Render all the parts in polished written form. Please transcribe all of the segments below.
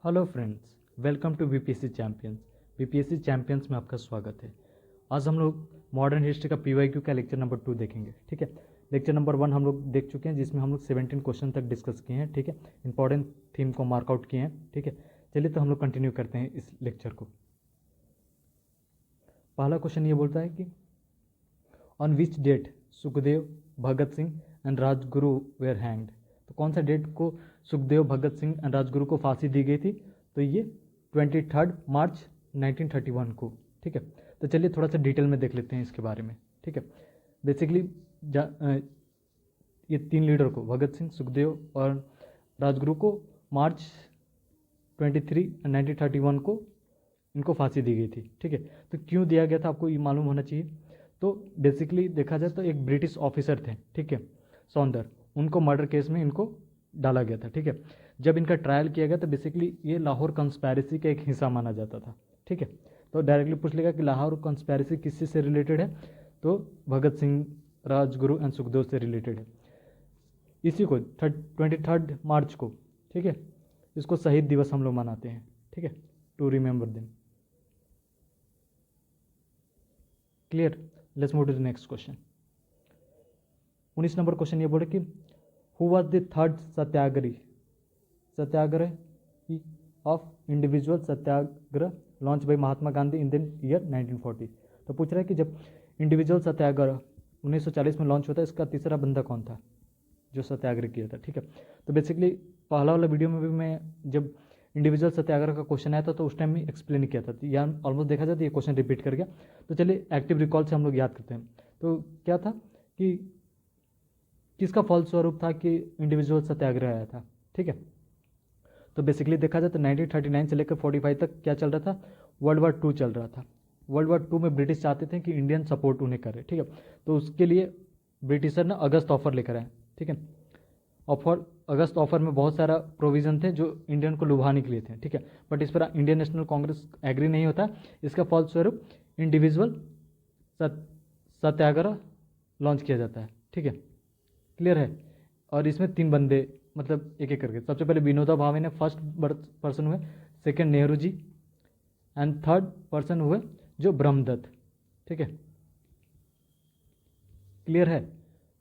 Hello friends, welcome to BPSC champions. BPSC champions में आपका स्वागत है। आज हम लोग मॉडर्न हिस्ट्री का पीवाईक्यू का लेक्चर नंबर 2 देखेंगे। ठीक है, लेक्चर नंबर 1 हम लोग देख चुके हैं, जिसमें हम लोग 17 क्वेश्चन तक डिस्कस किए हैं। ठीक है, इंपॉर्टेंट थीम को मार्कआउट किए हैं। ठीक है, चलिए तो हम लोग कंटिन्यू करते हैं इस लेक्चर को। पहला क्वेश्चन ये बोलता है कि on which date Sukhdev, Bhagat Singh and Rajguru were hanged. तो कौन सा डेट को सुखदेव, भगत सिंह एंड राजगुरु को फांसी दी गई थी? तो ये 23 मार्च 1931 को। ठीक है, तो चलिए थोड़ा सा डिटेल में देख लेते हैं इसके बारे में। ठीक है, बेसिकली ये तीन लीडर को, भगत सिंह, सुखदेव और राजगुरु को मार्च 23 1931 को इनको फांसी दी गई थी। ठीक है, तो क्यों दिया गया था आपको ये मालूम होना चाहिए। तो बेसिकली देखा जाए तो एक ब्रिटिश ऑफिसर थे, ठीक है, सौंदर, उनको मर्डर केस में इनको डाला गया था। ठीक है, जब इनका ट्रायल किया गया तो बेसिकली ये लाहौर कंस्पायरेसी का एक हिस्सा माना जाता था। ठीक है, तो डायरेक्टली पूछ लेगा कि लाहौर कंस्पायरेसी किससे से रिलेटेड है, तो भगत सिंह, राजगुरु एंड सुखदेव से रिलेटेड है। इसी को 23 मार्च को, ठीक है, इसको शहीद दिवस हम लोग मनाते हैं। ठीक है, to remember them. Clear? Let's move to the next question. 19 number question ये बोले कि who was the third Satyagraha of individual Satyagraha launch by Mahatma Gandhi in the year 1940। तो पूछ रहा है कि जब इंडिविजुअल सत्याग्रह 1940 में लॉन्च होता है, इसका तीसरा बंदा कौन था जो सत्याग्रह किया था। ठीक है, तो बेसिकली पहला वाला वीडियो में भी मैं जब इंडिविजुअल सत्याग्रह का क्वेश्चन आया था तो उस टाइम में एक्सप्लेन किया था, यहाँ ऑलमोस्ट देखा जाए तो ये क्वेश्चन रिपीट कर गया। तो चलिए एक्टिव रिकॉल से हम लोग याद करते हैं। तो क्या था कि किसका फलस्वरूप था कि इंडिविजुअल सत्याग्रह आया था। ठीक है, तो बेसिकली देखा जाए तो 1939 से लेकर 45 तक क्या चल रहा था, वर्ल्ड वार 2 चल रहा था। वर्ल्ड वार 2 में ब्रिटिश चाहते थे कि इंडियन सपोर्ट उन्हें करे। ठीक है, तो उसके लिए ब्रिटिशर ने अगस्त ऑफर लेकर आए। ठीक है, अगस्त ऑफर में बहुत सारा प्रोविजन थे जो इंडियन को लुभाने के लिए थे। ठीक है, बट इस पर इंडियन नेशनल कांग्रेस एग्री नहीं होता। इसका फलस्वरूप इंडिविजुअल सत्याग्रह लॉन्च किया जाता है। ठीक है, क्लियर है? और इसमें 3 बंदे, मतलब एक एक करके, सबसे पहले विनोबा भावे ने फर्स्ट पर्सन हुए, second Nehru ji and third person हुए जो ब्रह्मदत्त। ठीक है, क्लियर है?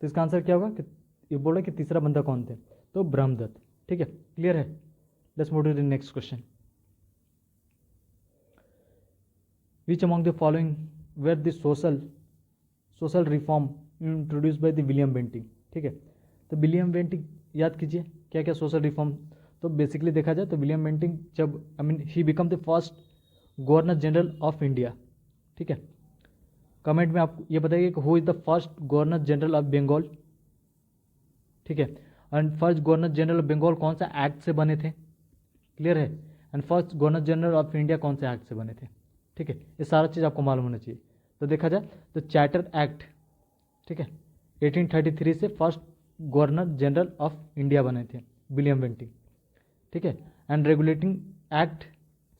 तो इसका आंसर क्या होगा कि ये बोला कि तीसरा बंदा कौन थे, तो ब्रह्मदत्त। ठीक है, क्लियर है? Let's move to the next question. Which among the following were the social reform introduce by the William Bentinck. ठीक है, तो विलियम बेंटिंग याद कीजिए क्या क्या सोशल रिफॉर्म। तो बेसिकली देखा जाए तो विलियम बेंटिंग जब he become the first governor general of India. ठीक है, कमेंट में आप ये बताइए कि who is the first governor general of Bengal. ठीक है, and first governor general of Bengal कौन सा एक्ट से बने थे? क्लियर है? And first governor general of India कौन से एक्ट से बने थे? ठीक है, ये सारा चीज़ आपको मालूम होना चाहिए। तो देखा जाए तो चार्टर एक्ट, ठीक है, 1833 से first governor general of India बने थे विलियम बेंटिंग। ठीक है, एंड रेगुलेटिंग एक्ट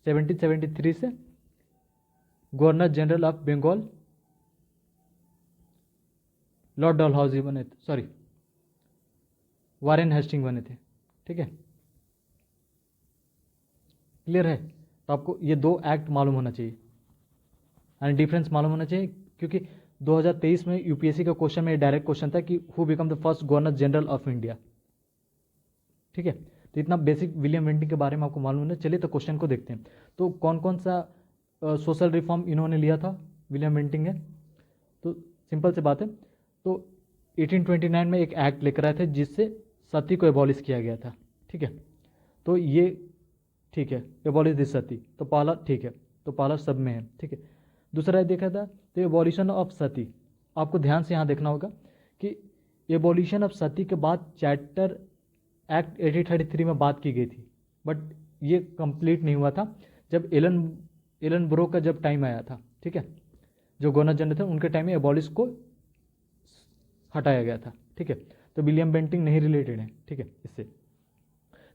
1773 से governor general of Bengal lord Dalhousie बने थे, सॉरी वारेन हेस्टिंग बने थे। ठीक है, क्लियर है? तो आपको ये 2 एक्ट मालूम होना चाहिए एंड डिफरेंस मालूम होना चाहिए, क्योंकि 2023 में यूपीएससी का क्वेश्चन में डायरेक्ट क्वेश्चन था कि who become the first governor general of India. ठीक है, तो इतना बेसिक विलियम बेंटिंग के बारे में आपको मालूम है। चलिए तो क्वेश्चन को देखते हैं। तो कौन कौन सा सोशल रिफॉर्म इन्होंने लिया था, विलियम बेंटिंग है? तो सिंपल से बात है, तो 1829 में एक एक्ट लेकर आए थे जिससे सती को एबॉलिश किया गया था। ठीक है, तो ये ठीक है, एबॉलिश द सती, तो पहला ठीक है, तो पहला सब में है। ठीक है, दूसरा देखा था तो एबॉलिशन ऑफ सती। आपको ध्यान से यहाँ देखना होगा कि एबॉलिशन ऑफ सती के बाद चार्टर एक्ट 1833 में बात की गई थी, बट ये कंप्लीट नहीं हुआ था जब एलन ब्रो का जब टाइम आया था। ठीक है, जो गवर्नर जनरल थे उनके टाइम में एबॉलिश को हटाया गया था। ठीक है, तो विलियम बेंटिंग नहीं रिलेटेड है। ठीक है, इससे।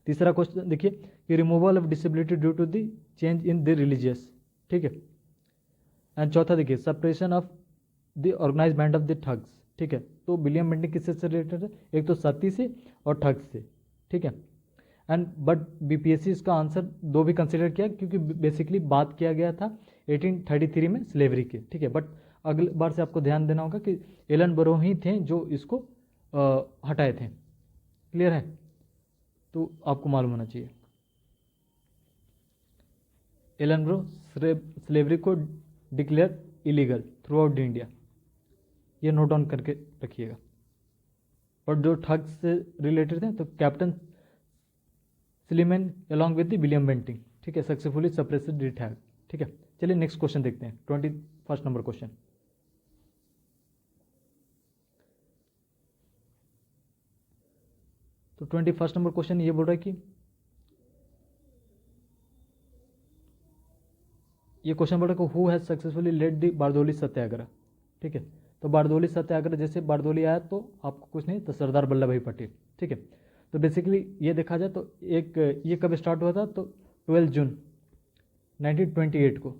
तीसरा क्वेश्चन देखिए कि removal of disability due to the change in the religious. ठीक है, एंड चौथा देखिए suppression of the organise band of the thugs. ठीक है, तो विलियम बेंटिंग किससे रिलेटेड है? एक तो सती से और ठग्स से। ठीक है, एंड बट बीपीएससी इसका आंसर 2 भी कंसिडर किया, क्योंकि बेसिकली बात किया गया था 1833 में स्लेवरी की, ठीक है। बट अगले बार से आपको ध्यान देना होगा कि एलन बरो ही थे जो इसको हटाए थे। क्लियर है, तो आपको मालूम होना चाहिए। एलन बरो स्लेवरी को declare illegal throughout India, ये नोट डाउन करके रखिएगा। और जो ठग्स से रिलेटेड थे तो captain Sleeman along with the William Bentinck, ठीक है, सक्सेसफुली सप्रेस्ड द ठग, ठीक है। चलिए नेक्स्ट क्वेश्चन देखते हैं, 21 नंबर क्वेश्चन। तो 21 नंबर क्वेश्चन ये बोल रहा है कि ये क्वेश्चन बोल रहा है कि who has successfully led the Bardoli Satyagraha, ठीक है। तो बारदोली सत्याग्रह, जैसे बारदोली आया तो आपको कुछ नहीं, तो सरदार वल्लभ भाई पटेल, ठीक है। तो बेसिकली ये देखा जाए तो एक ये कब स्टार्ट हुआ था, तो 12 जून 1928 को,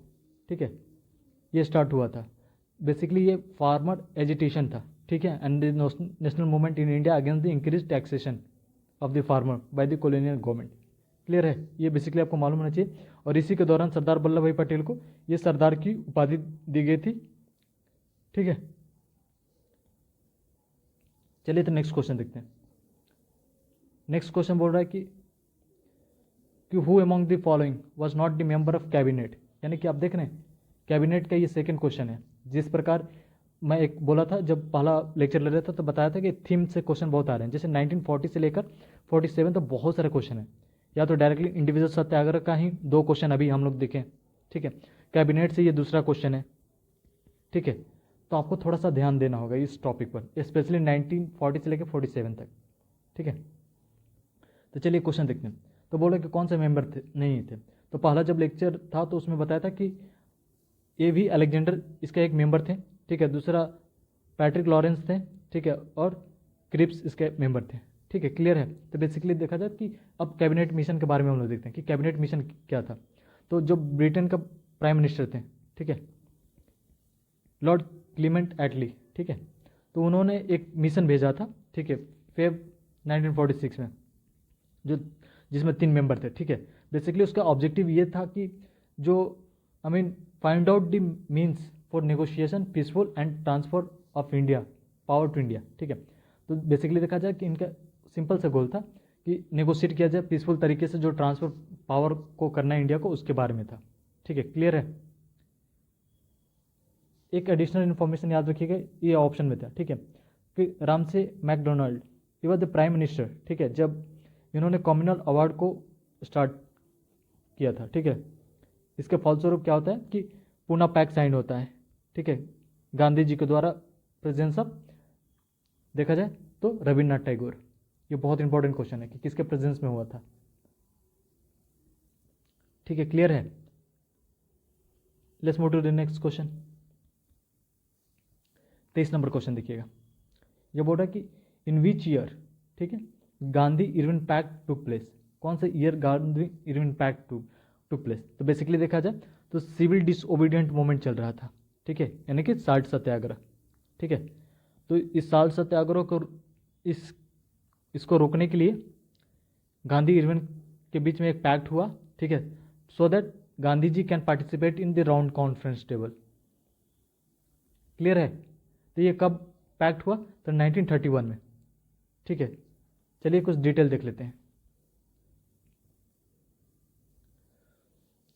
ठीक है, ये स्टार्ट हुआ था। बेसिकली ये फार्मर एजिटेशन था, ठीक है, and the national movement in India against the increase taxation of the farmer by the colonial government. Clear है, ये बेसिकली आपको मालूम होना चाहिए। और इसी के दौरान सरदार वल्लभ भाई पटेल को ये सरदार की उपाधि दी गई थी, ठीक है। चलिए तो नेक्स्ट क्वेश्चन देखते हैं। नेक्स्ट क्वेश्चन बोल रहा है कि who among the following was not the member of cabinet, यानी कि आप देख रहे हैं कैबिनेट का ये सेकंड क्वेश्चन है। जिस प्रकार मैं एक बोला था जब पहला लेक्चर ले रहा था तो बताया था कि थीम से क्वेश्चन बहुत आ रहे हैं, जैसे 1940 से लेकर 47 तो बहुत सारे क्वेश्चन है, या तो डायरेक्टली इंडिविजुअल सत्याग्रह का ही 2 क्वेश्चन अभी हम लोग देखें, ठीक है, कैबिनेट से ये दूसरा क्वेश्चन है, ठीक है। तो आपको थोड़ा सा ध्यान देना होगा इस टॉपिक पर, स्पेशली 1940 से लेकर 47 तक, ठीक है। तो चलिए क्वेश्चन देखते हैं। तो बोले कि कौन से मेंबर थे, नहीं थे। तो पहला जब लेक्चर था तो उसमें बताया था कि ए वी अलेक्जेंडर इसके एक मेंबर थे, ठीक है, दूसरा पैट्रिक लॉरेंस थे, ठीक है, और क्रिप्स इसके मेंबर थे, ठीक है। क्लियर है। तो बेसिकली देखा जाए कि अब कैबिनेट मिशन के बारे में हम लोग देखते हैं कि कैबिनेट मिशन क्या था। तो जो ब्रिटेन का प्राइम मिनिस्टर थे, ठीक है, लॉर्ड क्लीमेंट एटली, ठीक है, तो उन्होंने एक मिशन भेजा था, ठीक है, फेब 1946 में, जो जिसमें 3 मेंबर थे, ठीक है। बेसिकली उसका ऑब्जेक्टिव ये था कि जो find out the means for negotiation peaceful and transfer of India power to India, ठीक है। तो बेसिकली देखा जाए कि इनका सिंपल सा गोल था कि नेगोशिएट किया जाए पीसफुल तरीके से, जो ट्रांसफर पावर को करना है इंडिया को, उसके बारे में था, ठीक है। क्लियर है। एक एडिशनल इन्फॉर्मेशन याद रखिएगा, ये ऑप्शन में था, ठीक है, कि Ramsay McDonald he was the prime minister, ठीक है, जब इन्होंने कम्युनल अवार्ड को स्टार्ट किया था, ठीक है। इसके फलस्वरूप क्या होता है कि पूना पैक्ट साइन होता है, ठीक है, गांधी जी के द्वारा प्रेजेंस ऑफ, देखा जाए तो रविन्द्रनाथ टैगोर। ये बहुत इंपॉर्टेंट क्वेश्चन है कि किसके प्रेजेंस में हुआ था, ठीक है। क्लियर है। Let's move to the next question. 23 number question देखिएगा। ये बोल रहा है कि इन विच ईयर, ठीक है, Gandhi Irwin pact took place, कौन से year Gandhi Irwin pact took place. तो बेसिकली देखा जाए तो सिविल डिसओबीडियंट मूवमेंट चल रहा था, ठीक है, यानी कि साल्ट सत्याग्रह, ठीक है। तो इस साल्ट सत्याग्रह को इसको रोकने के लिए गांधी इरविन के बीच में एक पैक्ट हुआ, ठीक है, so that Gandhi ji can participate in the round conference table. Clear है। तो ये कब पैक्ट हुआ, तो 1931 में, ठीक है। चलिए कुछ डिटेल देख लेते हैं।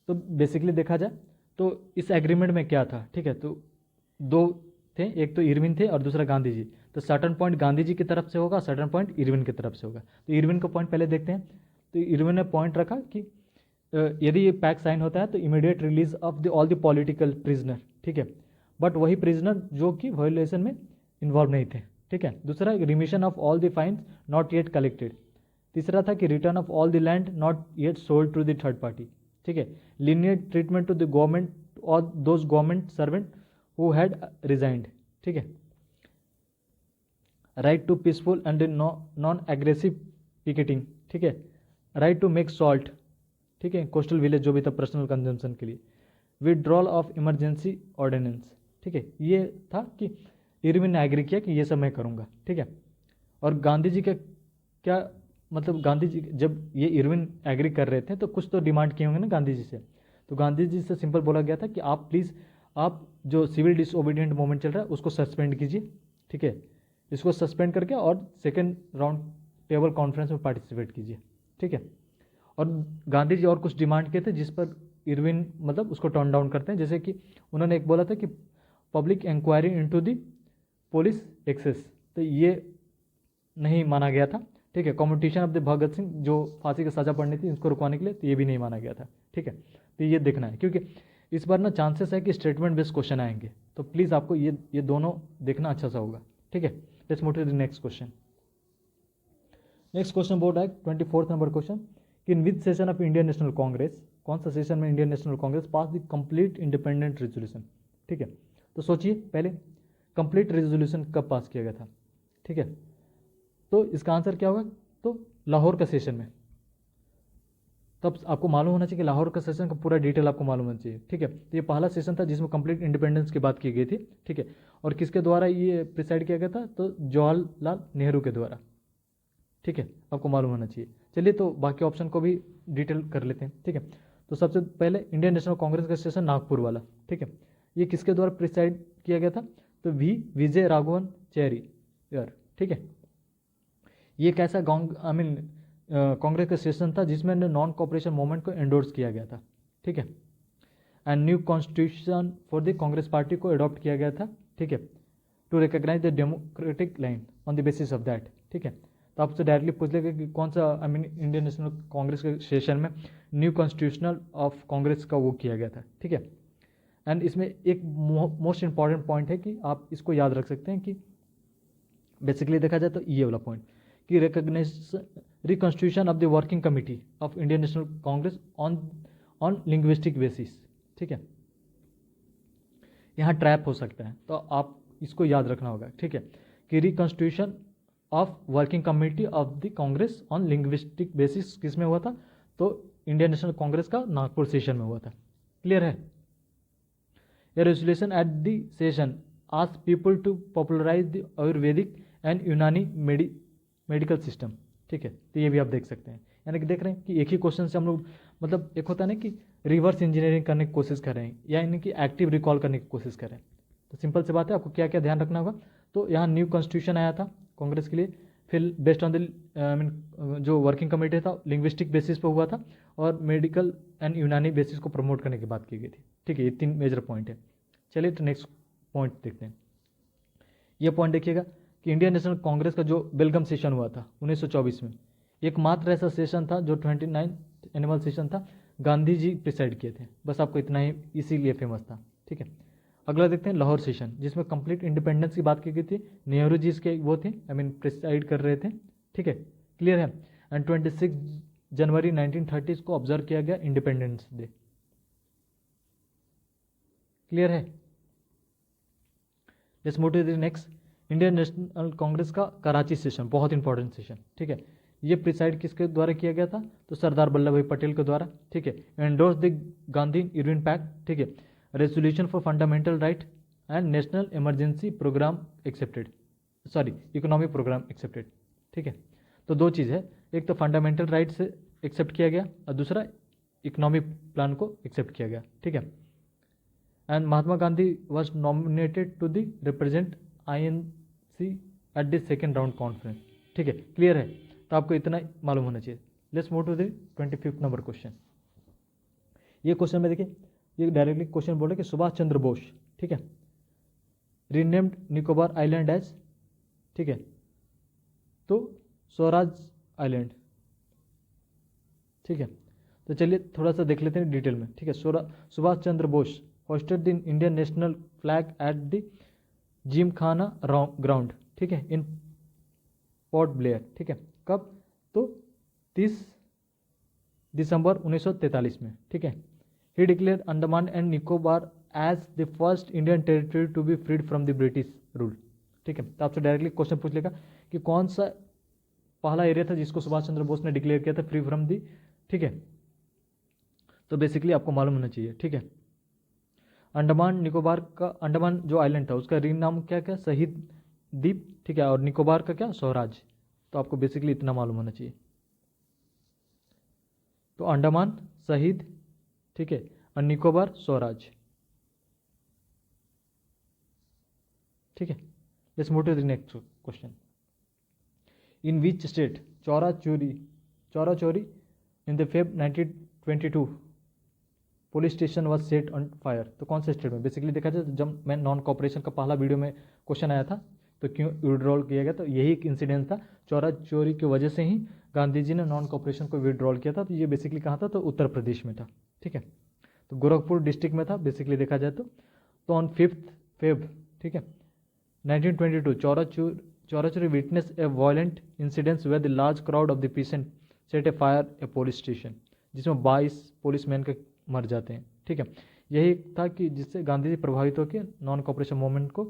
तो बेसिकली देखा जाए तो इस एग्रीमेंट में क्या था, ठीक है, तो 2 थे, एक तो इरविन थे और दूसरा गांधी जी। तो सर्टन पॉइंट गांधी जी की तरफ से होगा, सर्टन पॉइंट इरविन की तरफ से होगा। तो इरविन का पॉइंट पहले देखते हैं। तो इरविन ने पॉइंट रखा कि यदि ये पैक्ट साइन होता है तो immediate release of all the political prisoner, ठीक है, बट वही प्रिजनर जो कि वायोलेशन में इन्वॉल्व नहीं थे, ठीक है। दूसरा, remission of all the fines not yet collected. तीसरा था कि return of all the land not yet sold to the third party, ठीक है। Linear treatment to the government और those government servant who had resigned, ठीक है। Right to peaceful and non aggressive picketing, ठीक है। राइट टू मेक सॉल्ट, ठीक है, coastal village जो भी था पर्सनल कंजम्पशन के लिए। विड्रॉल ऑफ इमरजेंसी ऑर्डिनेंस, ठीक है। ये था कि इरविन ने एग्री किया कि ये सब मैं करूँगा, ठीक है। और गांधी जी का क्या मतलब गांधी जी जब ये इरविन एग्री कर रहे थे तो कुछ तो डिमांड किए होंगे ना गांधी जी से, तो गांधी जी से सिंपल बोला गया था कि आप प्लीज़ आप जो सिविल डिसओबीडियंट मूवमेंट चल रहा है उसको सस्पेंड कीजिए, ठीक है, इसको सस्पेंड करके और सेकेंड राउंड टेबल कॉन्फ्रेंस में पार्टिसिपेट कीजिए, ठीक है। और गांधी जी और कुछ डिमांड किए थे जिस पर इरविन मतलब उसको टर्न डाउन करते हैं, जैसे कि उन्होंने एक बोला था कि public inquiry into the police excess, तो ये नहीं माना गया था, ठीक है। Competition of the Bhagat Singh जो फांसी की सजा पड़नी थी उसको रुकवाने के लिए, तो ये भी नहीं माना गया था, ठीक है। तो ये देखना है क्योंकि इस बार ना चांसेस है कि स्टेटमेंट बेस्ड क्वेश्चन आएंगे, तो प्लीज़ आपको ये दोनों देखना अच्छा सा होगा, ठीक है। Let's move to the next question. Next question board है 24 नंबर क्वेश्चन कि in which session of Indian national Congress, कौन सा सेशन में Indian national Congress pass the complete independent resolution, ठीक है। तो सोचिए पहले कंप्लीट रेजोल्यूशन कब पास किया गया था, ठीक है। तो इसका आंसर क्या होगा, तो लाहौर का सेशन में। तब आपको मालूम होना चाहिए कि लाहौर का सेशन का पूरा डिटेल आपको मालूम होना चाहिए, ठीक है। तो ये पहला सेशन था जिसमें कंप्लीट इंडिपेंडेंस की बात की गई थी, ठीक है। और किसके द्वारा ये प्रिसाइड किया गया था, तो जवाहरलाल नेहरू के द्वारा, ठीक है, आपको मालूम होना चाहिए। चलिए तो बाकी ऑप्शन को भी डिटेल कर लेते हैं, ठीक है। तो सबसे पहले इंडियन नेशनल कांग्रेस का सेशन नागपुर वाला, ठीक है, ये किसके द्वारा प्रिसाइड किया गया था, तो विजय राघवन चेरी, ठीक है। ये कैसा कांग्रेस का सेशन था जिसमें नॉन कॉपरेशन मूवमेंट को एंडोर्स किया गया था, ठीक है। And new constitution for the Congress party को अडॉप्ट किया गया था, ठीक है, to recognise the democratic line on the basis of that, ठीक है। तो आपसे डायरेक्टली पूछ लेगा कि कौन सा इंडियन नेशनल कांग्रेस के सेशन में न्यू कॉन्स्टिट्यूशनल ऑफ कांग्रेस का वो किया गया था, ठीक है। एंड इसमें एक मोस्ट इंपॉर्टेंट पॉइंट है कि आप इसको याद रख सकते हैं कि बेसिकली देखा जाए तो ये वाला पॉइंट कि reconstitution of the working committee of Indian national Congress on linguistic basis, ठीक है। यहाँ ट्रैप हो सकता है तो आप इसको याद रखना होगा, ठीक है, कि reconstitution of working committee of the Congress on linguistic basis किस में हुआ था, तो इंडियन नेशनल कांग्रेस का नागपुर सेशन में हुआ था। क्लियर है। A resolution at the session ask people to popularise the Ayurvedic and Unani medical system, ठीक है। तो ये भी आप देख सकते हैं, यानी कि देख रहे हैं कि एक ही क्वेश्चन से हम लोग मतलब एक होता है ना कि रिवर्स इंजीनियरिंग करने की कोशिश कर रहे हैं, या यानी कि एक्टिव रिकॉल करने की कोशिश कर रहे हैं। तो सिंपल सी बात है, आपको क्या क्या ध्यान रखना होगा। तो यहाँ न्यू कॉन्स्टिट्यूशन आया था कांग्रेस के लिए, फिर बेस्ड ऑन द जो वर्किंग कमेटी था लिंग्विस्टिक बेसिस पे हुआ था, और मेडिकल एंड यूनानी बेसिस को प्रमोट करने की बात की गई थी, ठीक है। ये 3 मेजर पॉइंट है। चलिए तो नेक्स्ट पॉइंट देखते हैं। ये पॉइंट देखिएगा कि इंडियन नेशनल कांग्रेस का जो बेलगम सेशन हुआ था 1924 में, एकमात्र ऐसा सेशन था जो 29 एनुअल सेशन था, गांधी जी प्रिसाइड किए थे। बस आपको इतना ही इसीलिए फेमस था, ठीक है। अगला देखते हैं लाहौर सेशन, जिसमें कंप्लीट इंडिपेंडेंस की बात की गई थी। नेहरू जी इसके वो थे प्रिसाइड कर रहे थे, ठीक है। क्लियर है। एंड 26 जनवरी 1930 को ऑब्जर्व किया गया इंडिपेंडेंस डे। क्लियर है। Let's move to the next. Indian national Congress का कराची सेशन, बहुत इंपॉर्टेंट सेशन, ठीक है। ये प्रिसाइड किसके द्वारा किया गया था, तो सरदार वल्लभ भाई पटेल के द्वारा, ठीक है। Endorse the Gandhi Irwin pact, ठीक है। Resolution for fundamental right and national emergency programme accepted, sorry economic programme accepted, ठीक है। तो 2 चीज़ है, एक तो फंडामेंटल राइट से एक्सेप्ट किया गया और दूसरा इकोनॉमिक प्लान को एक्सेप्ट किया गया, ठीक है। And Mahatma Gandhi was nominated to the represent INC at the second round conference, ठीक है। क्लियर है। तो आपको इतना मालूम होना चाहिए। Let's move to the 25 number question. ये क्वेश्चन में देखिए, ये डायरेक्टली क्वेश्चन बोल रहे कि सुभाष चंद्र बोस, ठीक है, रीनेम्ड निकोबार आइलैंड एज, ठीक है, तो स्वराज आइलैंड, ठीक है। तो चलिए थोड़ा सा देख लेते हैं डिटेल में, ठीक है। Subhash Chandra Bose hoisted the Indian national flag at the gymkhana ground, ठीक है, इन पोर्ट ब्लेयर, ठीक है। कब, तो 30 दिसंबर 1943 में, ठीक है। He declare Andaman and Nicobar as the first Indian territory to be freed from the British rule, ठीक है। तो आपसे डायरेक्टली क्वेश्चन पूछ लेगा कि कौन सा पहला एरिया था जिसको सुभाष चंद्र बोस ने डिक्लेयर किया था फ्री फ्रॉम दी, ठीक है। तो बेसिकली आपको मालूम होना चाहिए, ठीक है। अंडमान निकोबार का, अंडमान जो आइलैंड था उसका रीन नाम क्या क्या, शहीद द्वीप, ठीक है, और निकोबार का क्या, स्वराज। तो आपको बेसिकली इतना मालूम होना चाहिए, तो अंडमान शहीद, ठीक है, और निकोबार स्वराज, ठीक है। Let's move to the next question. In which state Chaura Chauri in the Feb 1922 police station was set on fire. तो कौन से स्टेट में? बेसिकली देखा जाए तो जब मैं नॉन कॉपरेशन का पहला वीडियो में क्वेश्चन आया था तो क्यों विड्रॉल किया गया, तो यही एक इंसिडेंट था। चौरा चोरी की वजह से ही गांधी जी ने नॉन कॉपरेशन को विड्रॉल किया था। तो ये बेसिकली कहाँ था? तो उत्तर प्रदेश में था, ठीक है। तो गोरखपुर डिस्ट्रिक्ट में था बेसिकली देखा जाए तो ऑन 5 फेब, ठीक है, 1922 Chaura Chauri witness a violent incidents where the large crowd of the peasant set a fire a police station, जिसमें 22 पुलिसमैन के मर जाते हैं, ठीक है। यही था कि जिससे गांधी जी प्रभावित होकर नॉन कॉपरेशन मूवमेंट को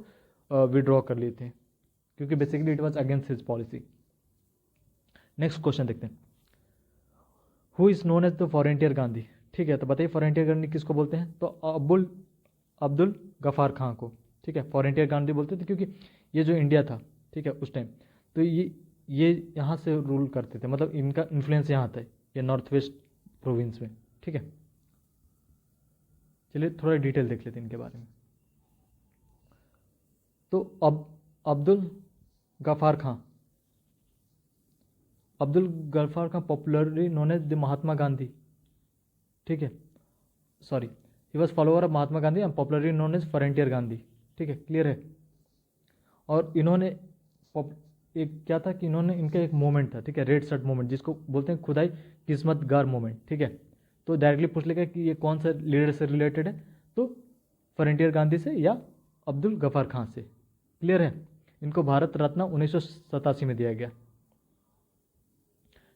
विड्रॉ कर लिए थे, क्योंकि basically it was against his policy. Next question देखते हैं। Who is known as the frontier Gandhi, ठीक है। तो बताइए फॉरेंटियर गांधी किसको बोलते हैं? तो अब्दुल गफार खां को, ठीक है, फॉरेंटियर गांधी बोलते थे, क्योंकि ये जो इंडिया था, ठीक है, उस टाइम तो ये यहाँ से रूल करते थे, मतलब इनका इन्फ्लुएंस यहाँ था, ये नॉर्थ वेस्ट प्रोविंस में, ठीक है। चलिए थोड़ा डिटेल देख लेते हैं इनके बारे में। तो अब Abdul Ghaffar Khan popularly known as the Mahatma Gandhi, ठीक है, sorry, he was follower of Mahatma Gandhi and popularly known as frontier Gandhi, ठीक है, क्लियर है। और इन्होंने एक क्या था कि इन्होंने इनका एक मूवमेंट था, ठीक है, रेड शर्ट मूवमेंट, जिसको बोलते हैं खुदाई किस्मत गार मूवमेंट, ठीक है। तो डायरेक्टली पूछ लेगा कि ये कौन सा लीडर से रिलेटेड है, तो फॉरेंटियर गांधी से या अब्दुल गफार खां से, क्लियर है। इनको भारत रत्न 1987 में दिया गया।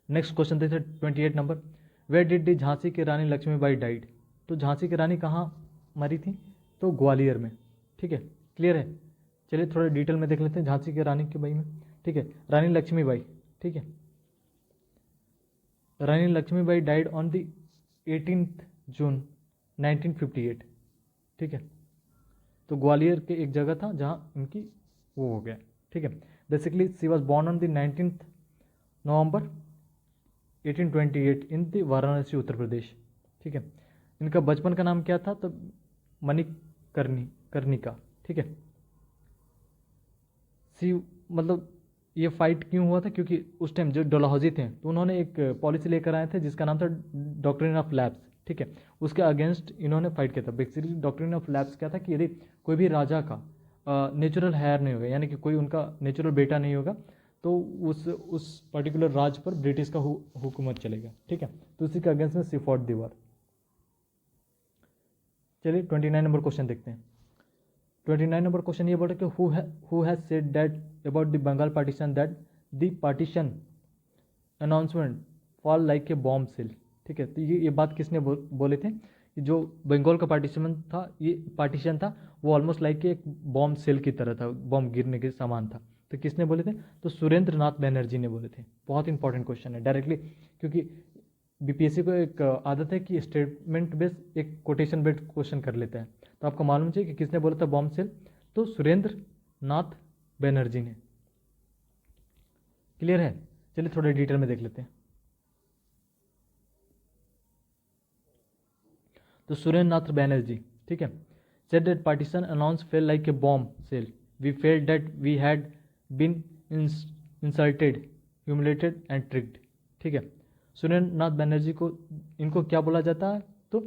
नेक्स्ट क्वेश्चन देखते हैं 28 number. Where did the Jhansi की रानी लक्ष्मीबाई डाइड। तो झांसी की रानी कहाँ मरी थी? तो ग्वालियर में, ठीक है, क्लियर है। चलिए थोड़ा डिटेल में देख लेते हैं झांसी की रानी के बारे में, ठीक है। रानी लक्ष्मीबाई, ठीक है, रानी लक्ष्मीबाई डाइड ऑन द 18 जून 1958, ठीक है। तो ग्वालियर के एक जगह था जहाँ इनकी वो हो गया, ठीक है। Basically she was born on the 19 November 1828 in the Varanasi Uttar Pradesh, ठीक है। इनका बचपन का नाम क्या था? तो मणिकर्णिका, ठीक है। सी मतलब ये फाइट क्यों हुआ था? क्योंकि उस टाइम जो डलहौजी थे तो उन्होंने एक पॉलिसी लेकर आए थे जिसका नाम था डॉक्ट्रिन ऑफ लैप्स, ठीक है। उसके अगेंस्ट इन्होंने फाइट किया था। बेसिकली डॉक्ट्रिन ऑफ लैप्स क्या था कि यदि कोई भी राजा का नेचुरल हेयर नहीं होगा, यानी कि कोई उनका नेचुरल बेटा नहीं होगा, तो उस पर्टिकुलर राज पर ब्रिटिश का हुकूमत चलेगा, ठीक है। तो उसी के अगेंस्ट में सी फॉट द वॉर। चलिए 29 नंबर क्वेश्चन देखते हैं। 29 नंबर क्वेश्चन ये बोल रहा है कि who has said that about the Bengal partition that the partition announcement fall like a bomb shell, ठीक है। तो ये बात किसने बोले थे कि जो बंगाल का पार्टीशन था वो ऑलमोस्ट लाइक एक बॉम्ब सेल की तरह था, बॉम्ब गिरने के समान था। तो किसने बोले थे? तो सुरेंद्र नाथ बनर्जी ने बोले थे। बहुत इंपॉर्टेंट क्वेश्चन है डायरेक्टली, क्योंकि बीपीएससी को एक आदत है कि स्टेटमेंट बेस्ड एक कोटेशन बेस्ड क्वेश्चन कर लेता है। तो आपको मालूम चाहिए कि किसने बोला था बॉम्ब सेल? तो सुरेंद्र नाथ बनर्जी ने, क्लियर है। चलिए थोड़े डिटेल में देख लेते हैं। तो सुरेंद्र नाथ बनर्जी, ठीक है, said that partition announced felt like a bomb cell. We felt that we had been insulted, humiliated and tricked, ठीक है। सुरेंद्र नाथ बनर्जी को इनको क्या बोला जाता है? तो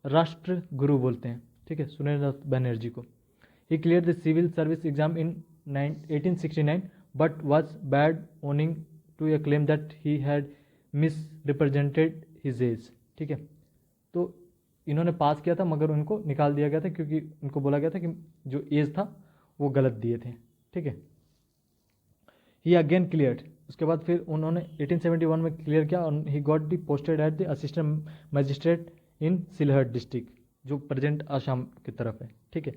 राष्ट्र गुरु बोलते हैं, ठीक है, सुरेंद्र नाथ बनर्जी को। He cleared the civil service exam in 1869 but was bad owning to a claim that he had misrepresented his age, ठीक है। तो इन्होंने पास किया था मगर उनको निकाल दिया गया था क्योंकि उनको बोला गया था कि जो एज था वो गलत दिए थे, ठीक है। ही अगेन क्लियर्ड, उसके बाद फिर उन्होंने 1871 में क्लियर किया और he got the posted at the assistant magistrate in Sylhet district, जो प्रेजेंट आसाम की तरफ है, ठीक है।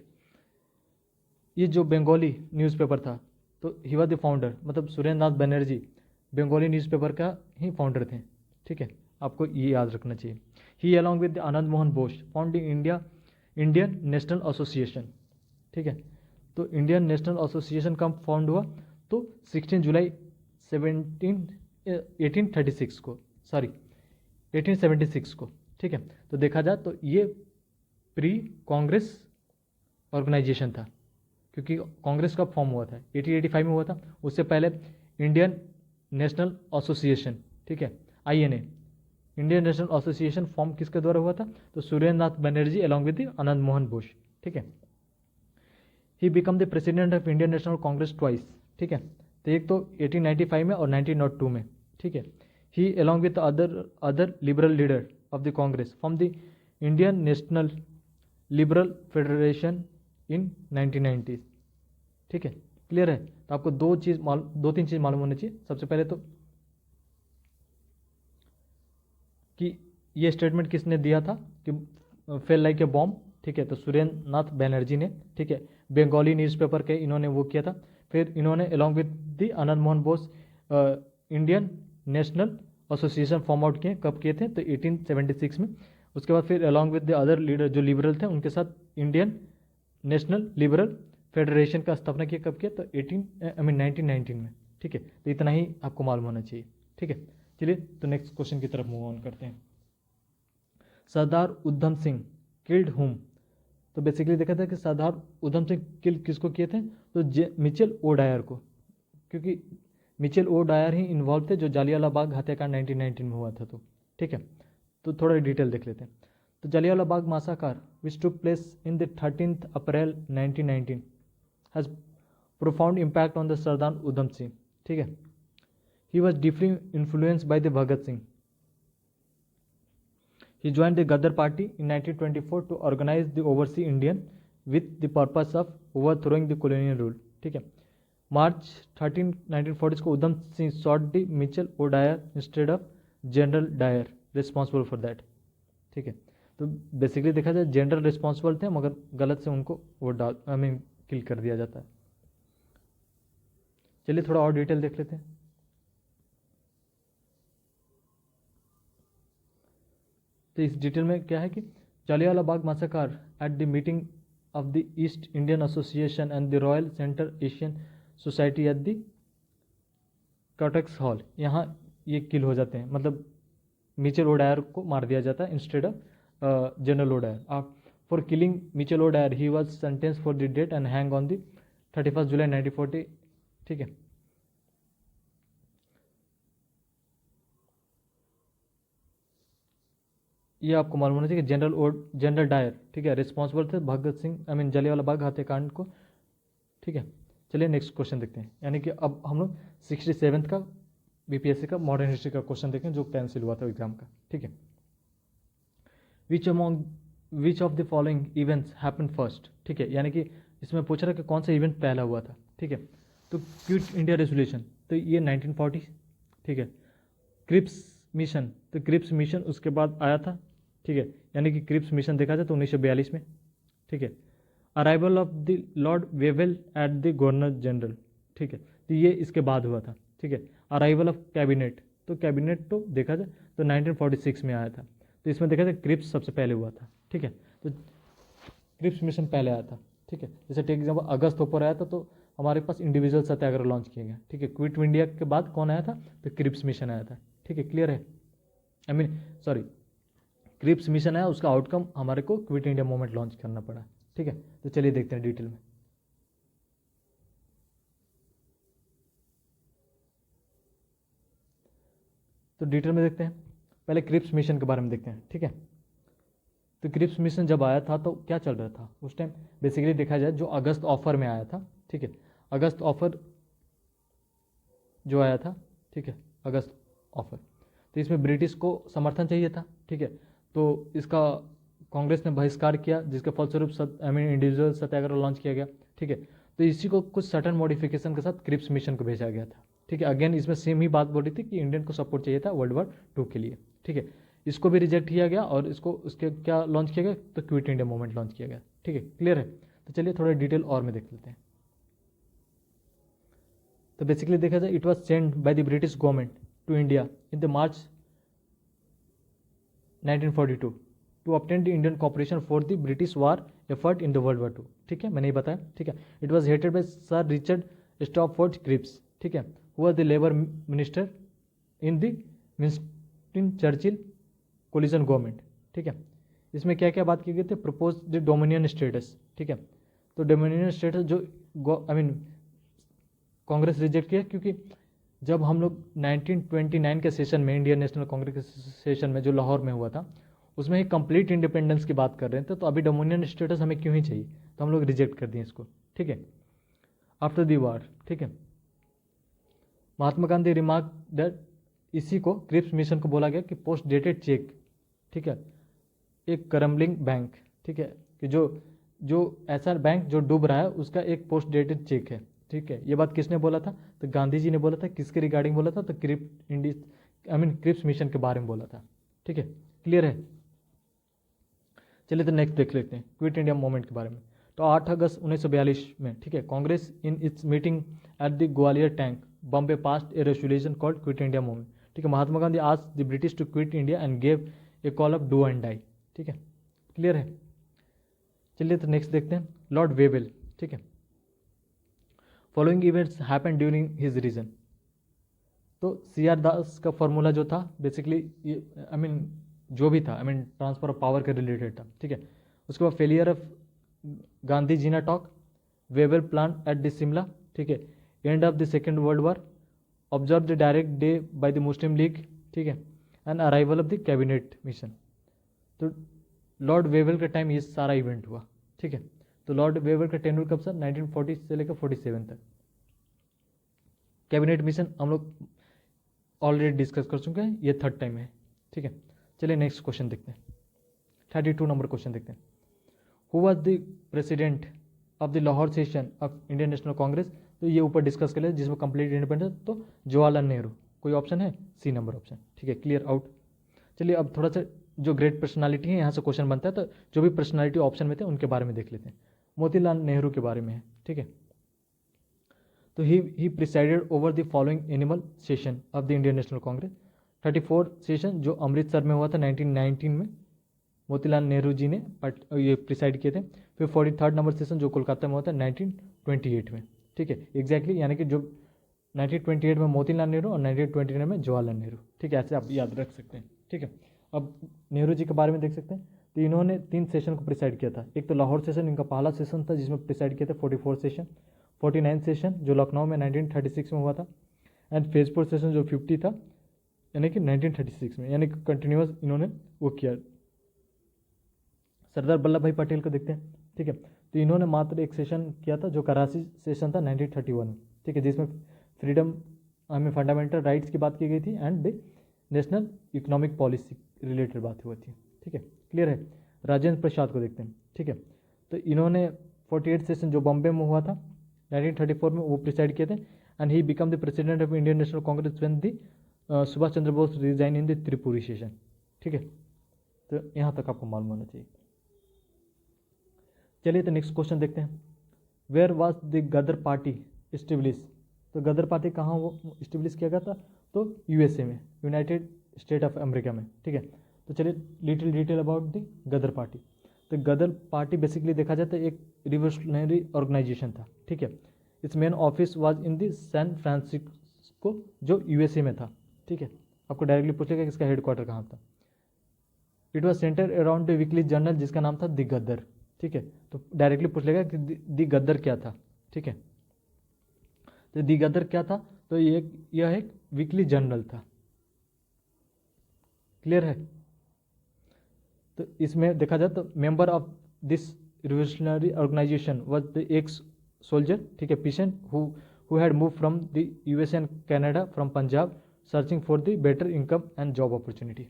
ये जो बंगाली न्यूज़पेपर था तो ही वॉज द फाउंडर, मतलब सुरेंद्र नाथ बनर्जी बंगाली न्यूज़पेपर का ही फाउंडर थे, ठीक है। आपको ये याद रखना चाहिए। He along with Anand Mohan Bose founding Indian National Association, ठीक है। तो इंडियन नेशनल एसोसिएशन कब फाउंड हुआ? तो 16 जुलाई 1836 को, सॉरी 1876 को, ठीक है। तो देखा जाए तो ये प्री कांग्रेस ऑर्गेनाइजेशन था, क्योंकि कांग्रेस कब फॉर्म हुआ था, 1885 में हुआ था। उससे पहले इंडियन नेशनल एसोसिएशन, ठीक है, INA, Indian National association form किसके द्वारा हुआ था, तो सुरेंद्र नाथ बनर्जी अलॉन्ग विद आनंद मोहन बोस, ठीक है। ही become the president of Indian national Congress twice, ठीक है। तो एक तो 1895 में और 1902 में, ठीक है। He along with other liberal leader of the Congress from the Indian National Liberal Federation in 1990, ठीक है। क्लियर है। तो आपको दो तीन चीज मालूम होनी चाहिए। सबसे पहले तो कि ये स्टेटमेंट किसने दिया था कि फेल लाइक ए बॉम्ब, ठीक है, तो सुरेंद्र नाथ बैनर्जी ने, ठीक है, बंगाली न्यूज़पेपर के इन्होंने वो किया था। फिर इन्होंने along with the Anand Mohan Bose Indian National association form out किए। कब किए थे, तो 1876 में। उसके बाद फिर along with the other leader जो लिबरल थे उनके साथ इंडियन नेशनल लिबरल फेडरेशन का स्थापना किया। कब किया, तो 1919 में, ठीक है। तो इतना ही आपको मालूम होना चाहिए, ठीक है। चलिए तो नेक्स्ट क्वेश्चन की तरफ मूव ऑन करते हैं। सरदार उधम सिंह किल्ड हुम, तो बेसिकली देखा था कि सरदार उधम सिंह किल किसको किए थे, तो मिचेल ओ डायर को, क्योंकि मिचेल ओ डायर ही इन्वॉल्व थे जो जालियांवाला बाग हत्याकांड 1919 में हुआ था। तो ठीक है, तो थोड़ा डिटेल देख लेते हैं। तो Jallianwala Bagh massacre which took place in the 13th April 1919 has profound impact on the Sardar Udham Singh, ठीक है। He was deeply influenced by the Bhagat Singh. He joined the Ghadar party in 1924 to organize the overseas Indian with the purpose of overthrowing the colonial rule. ठीक है, March 13, 1940 को Udham Singh sought the Mitchell O'Dyer instead of General Dyer responsible for that. ठीक है, तो basically देखा जाए general responsible थे मगर गलत से उनको वो किल कर दिया जाता है। चलिए थोड़ा और डिटेल देख लेते हैं। तो इस डिटेल में क्या है कि Jallianwala Bagh massacre at the meeting of the East Indian Association and the Royal Central Asian Society at the कॉटेक्स हॉल, यहाँ ये किल हो जाते हैं, मतलब मिचेल ओडायर को मार दिया जाता है instead of general O'Dwyer. For killing Mitchell O'Dwyer he was sentence for the death and hang on the 31 जुलाई 1940, ठीक है। ये आपको मालूम होना चाहिए कि जनरल डायर, ठीक है, रिस्पॉन्सिबल थे भगत सिंह जालियांवाला बाग हत्याकांड को, ठीक है। चलिए नेक्स्ट क्वेश्चन देखते हैं, यानी कि अब हम लोग 67th का बीपीएससी का मॉडर्न हिस्ट्री का क्वेश्चन देखें जो कैंसिल हुआ था एग्जाम का, ठीक है। Which of the following events happen first, ठीक है, यानी कि इसमें पूछ रहा है कि कौन सा इवेंट पहला हुआ था, ठीक है। तो क्विट इंडिया रेजोल्यूशन, तो ये 1940, ठीक है। क्रिप्स मिशन, तो क्रिप्स मिशन उसके बाद आया था, ठीक है, यानी कि क्रिप्स मिशन देखा जाए तो 1942 में, ठीक है। Arrival of the Lord Wavell at the governor general, ठीक है, तो ये इसके बाद हुआ था, ठीक है। अराइवल ऑफ कैबिनेट, तो कैबिनेट तो देखा जाए तो 1946 में आया था। तो इसमें देखा जाए क्रिप्स सबसे पहले हुआ था, ठीक है। तो क्रिप्स मिशन पहले आया था, ठीक है। जैसे टेक एग्जाम्पल अगस्त ऊपर आया था तो हमारे पास इंडिविजुअल सत्याग्रह लॉन्च किया गया, ठीक है। क्विट इंडिया के बाद कौन आया था, तो क्रिप्स मिशन आया था, ठीक है। क्लियर है, क्रिप्स मिशन है, उसका आउटकम हमारे को क्विट इंडिया मूवमेंट लॉन्च करना पड़ा, ठीक है। तो चलिए देखते हैं डिटेल में। तो डिटेल में देखते हैं, पहले क्रिप्स मिशन के बारे में देखते हैं, ठीक है। तो क्रिप्स मिशन जब आया था तो क्या चल रहा था उस टाइम, बेसिकली देखा जाए जो अगस्त ऑफर में आया था, ठीक है। अगस्त ऑफर जो आया था, ठीक है, अगस्त ऑफर, तो इसमें ब्रिटिश को समर्थन चाहिए था, ठीक है। तो इसका कांग्रेस ने बहिष्कार किया जिसके फलस्वरूप इंडिविजुअल सत्याग्रह लॉन्च किया गया, ठीक है। तो इसी को कुछ सर्टन मॉडिफिकेशन के साथ क्रिप्स मिशन को भेजा गया था, ठीक है। अगेन इसमें सेम ही बात बोली थी कि इंडियन को सपोर्ट चाहिए था वर्ल्ड वॉर 2 के लिए, ठीक है। इसको भी रिजेक्ट किया गया और इसको उसके क्या लॉन्च किया गया, तो क्विट इंडिया मूवमेंट लॉन्च किया गया, ठीक है। क्लियर है। तो चलिए थोड़ा डिटेल और में देख लेते हैं। तो बेसिकली देखा जाए it was sent by the British government to India in the March 1942 to obtain the Indian cooperation for the British war effort in the World War 2, ठीक है, मैंने ही बताया, ठीक है। It was headed by sir Richard Stafford Cripps, ठीक है, who was the labour minister in the Winston Churchill coalition government, ठीक है। इसमें क्या क्या बात की गई थी, प्रपोज द डोमिनियन स्टेटस, ठीक है। तो डोमिनियन स्टेटस जो कांग्रेस रिजेक्ट किया, क्योंकि जब हम लोग 1929 के सेशन में, इंडियन नेशनल कांग्रेस के सेशन में जो लाहौर में हुआ था, उसमें ही कंप्लीट इंडिपेंडेंस की बात कर रहे थे, तो अभी डोमिनियन स्टेटस हमें क्यों ही चाहिए, तो हम लोग रिजेक्ट कर दिए इसको, ठीक है। आफ्टर दी वार, ठीक है, महात्मा गांधी रिमार्क दैट, इसी को क्रिप्स मिशन को बोला गया कि पोस्ट डेटेड चेक, ठीक है, एक क्रम्बलिंग बैंक, ठीक है, कि जो ऐसा बैंक जो डूब रहा है उसका एक पोस्ट डेटेड चेक है, ठीक है। ये बात किसने बोला था, तो गांधी जी ने बोला था। किसके रिगार्डिंग बोला था, तो क्रिप्स मिशन के बारे में बोला था, ठीक है। क्लियर है। चलिए तो नेक्स्ट देख लेते हैं क्विट इंडिया मूवमेंट के बारे में। तो 8 अगस्त 1942 में, ठीक है, Congress in its meeting at the Gwalior tank Bombay passed a resolution called quit India movement, ठीक है। Mahatma Gandhi asked the British to quit India and gave a call of do and die, ठीक है। क्लियर है। चलिए तो नेक्स्ट देखते हैं लॉर्ड वेवेल, ठीक है। Following events happen during his region. तो CR दास का फॉर्मूला जो था बेसिकली जो भी था ट्रांसफर ऑफ पावर के रिलेटेड था, ठीक है। उसके बाद failure of Gandhi Jinnah talk, Wavell plan at the Shimla, ठीक है, end of the second world war, observe the direct day by the Muslim League, ठीक है, and arrival of the cabinet mission. तो लॉर्ड वेवेल का टाइम ये सारा इवेंट हुआ, ठीक है। तो लॉर्ड वेवेल का टेन्योर कब सर, 1940 से लेकर 47 तक। कैबिनेट मिशन हम लोग ऑलरेडी डिस्कस कर चुके हैं, ये थर्ड टाइम है, ठीक है। चलिए नेक्स्ट क्वेश्चन देखते हैं, 32 नंबर क्वेश्चन देखते हैं। Who was the president of the Lahore session of Indian national Congress. तो ये ऊपर डिस्कस कर लिया, जिसमें कंप्लीट इंडिपेंडेंस, तो जवाहरलाल नेहरू। कोई ऑप्शन है, C नंबर ऑप्शन, ठीक है। Clear out. चलिए अब थोड़ा सा जो ग्रेट पर्सनालिटी है यहाँ से क्वेश्चन बनता है, तो जो भी पर्सनालिटी ऑप्शन में थे उनके बारे में देख लेते हैं। मोतीलाल नेहरू के बारे में है, ठीक है। तो he presided over the following annual session of the Indian national Congress. 34 session जो अमृतसर में हुआ था 1919 में, मोतीलाल नेहरू जी ने ये प्रिसाइड किए थे। फिर 43rd नंबर सेशन जो कोलकाता में हुआ था 1928 में, ठीक है। एग्जैक्टली यानी कि जो 1928 में मोतीलाल नेहरू और 1929 में जवाहरलाल नेहरू, ठीक है, ऐसे आप याद रख सकते हैं, ठीक है। अब नेहरू जी के बारे में देख सकते हैं। तो इन्होंने 3 सेशन को प्रिसाइड किया था। एक तो लाहौर सेशन इनका पहला सेशन था, जिसमें प्रिसाइड किया था 44 सेशन। 49 सेशन जो लखनऊ में 1936 में हुआ था, एंड फेजपुर सेशन जो 50 था, यानी कि 1936 में, यानी कि कंटिन्यूस इन्होंने वो किया। सरदार वल्लभ भाई पटेल को देखते हैं, ठीक है। तो इन्होंने मात्र एक सेशन किया था जो कराची सेशन था 1931 में, ठीक है, जिसमें फ्रीडम फंडामेंटल राइट्स की बात की गई थी and national economic policy related बात हुई थी, ठीक है। क्लियर है। राजेंद्र प्रसाद को देखते हैं, ठीक है। तो इन्होंने 48 सेशन जो बॉम्बे में हुआ था 1934 में, वो प्रिसाइड किए थे, and he become the president of Indian national Congress when the Subhash Chandra Bose resign in the Tripuri session, ठीक है। तो यहाँ तक आपको मालूम होना चाहिए। चलिए तो नेक्स्ट क्वेश्चन देखते हैं। Where was the Ghadar party establish. तो गदर पार्टी कहाँ वो इस्टेब्लिश किया गया था, तो USA में, यूनाइटेड स्टेट ऑफ अमेरिका में, ठीक है। तो चलिए little detail about the Ghadar party. तो गदर पार्टी बेसिकली देखा जाए तो एक रिवोल्यूशनरी ऑर्गेनाइजेशन था, ठीक है। Its main office was in the San Francisco जो USA में था, ठीक है। आपको डायरेक्टली पूछेगा कि इसका हेडक्वार्टर कहाँ था। It was centre around the weekly journal जिसका नाम था द गदर, ठीक है। तो डायरेक्टली पूछ लेगा कि दी गदर क्या था, ठीक है। तो दी गदर क्या था, तो यह एक वीकली जर्नल था। क्लियर है। तो इसमें देखा जाए तो member of this revolutionary organisation was the ex soldier, ठीक है, patient who had move from the USA and Canada from Punjab searching for the better income and job opportunity,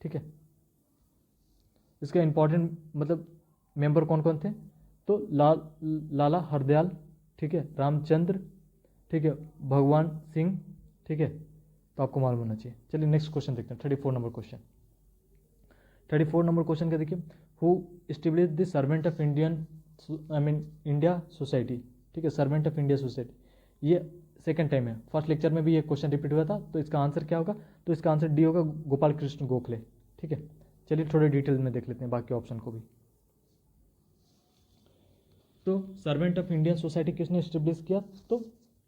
ठीक है। इसका इंपॉर्टेंट मेंबर कौन कौन थे, तो लाला हरदयाल, ठीक है, रामचंद्र, ठीक है, भगवान सिंह, ठीक है। तो आपको मालूम होना चाहिए। चलिए नेक्स्ट क्वेश्चन देखते हैं, 34 नंबर क्वेश्चन। 34 नंबर क्वेश्चन का देखिए, who establish the servant of India society, ठीक है, सर्वेंट ऑफ इंडिया सोसाइटी। ये सेकंड टाइम है, फर्स्ट लेक्चर में भी ये क्वेश्चन रिपीट हुआ था। तो इसका आंसर क्या होगा, तो इसका आंसर डी होगा, गोपाल कृष्ण गोखले, ठीक है। चलिए थोड़े डिटेल में देख लेते हैं बाकी ऑप्शन को भी। तो सर्वेंट ऑफ इंडियन सोसाइटी किसने एस्टेब्लिश किया, तो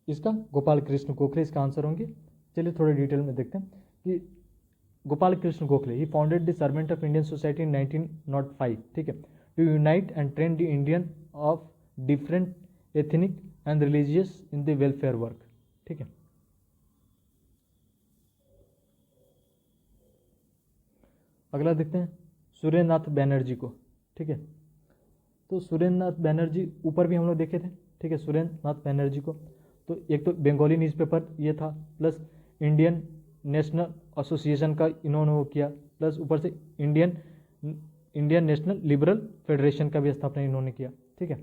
इसका गोपाल कृष्ण गोखले इसका आंसर होंगे। चलिए थोड़े डिटेल में देखते हैं कि Gopal Krishna Gokhale, he founded the servant of Indian society in 1905, ठीक है, to unite and train the Indian of different ethnic and religious in the welfare work, ठीक है। अगला देखते हैं सुरेंद्र नाथ बैनर्जी को, ठीक है। तो सुरेंद्र नाथ बैनर्जी ऊपर भी हम लोग देखे थे, ठीक है, सुरेंद्र नाथ बैनर्जी को। तो एक तो बंगाली न्यूज़पेपर ये था, प्लस इंडियन नेशनल एसोसिएशन का इन्होंने वो किया, प्लस ऊपर से इंडियन नेशनल लिबरल फेडरेशन का भी स्थापना इन्होंने किया, ठीक है।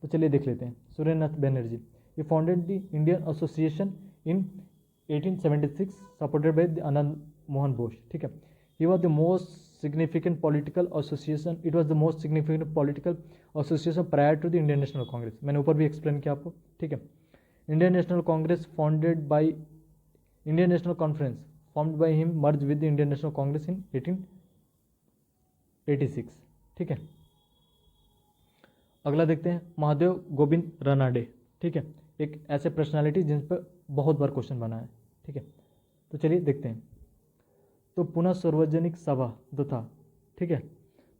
तो चलिए देख लेते हैं सुरेंद्र नाथ बैनर्जी। ये founded the Indian association in 1876 supported by Anand Mohan Bose, ठीक है। He was the most significant political association. It was the most significant political association prior to the Indian National Congress. मैंने ऊपर भी एक्सप्लेन किया आपको, ठीक है। Indian National Congress founded by Indian National Conference formed by him merged with the Indian National Congress in 1886, ठीक है। अगला देखते हैं महादेव गोविंद रानाडे, ठीक है, एक ऐसे पर्सनालिटी जिन पर बहुत बार क्वेश्चन बना है, ठीक है। तो चलिए देखते हैं। तो पुनः सार्वजनिक सभा जो था, ठीक है,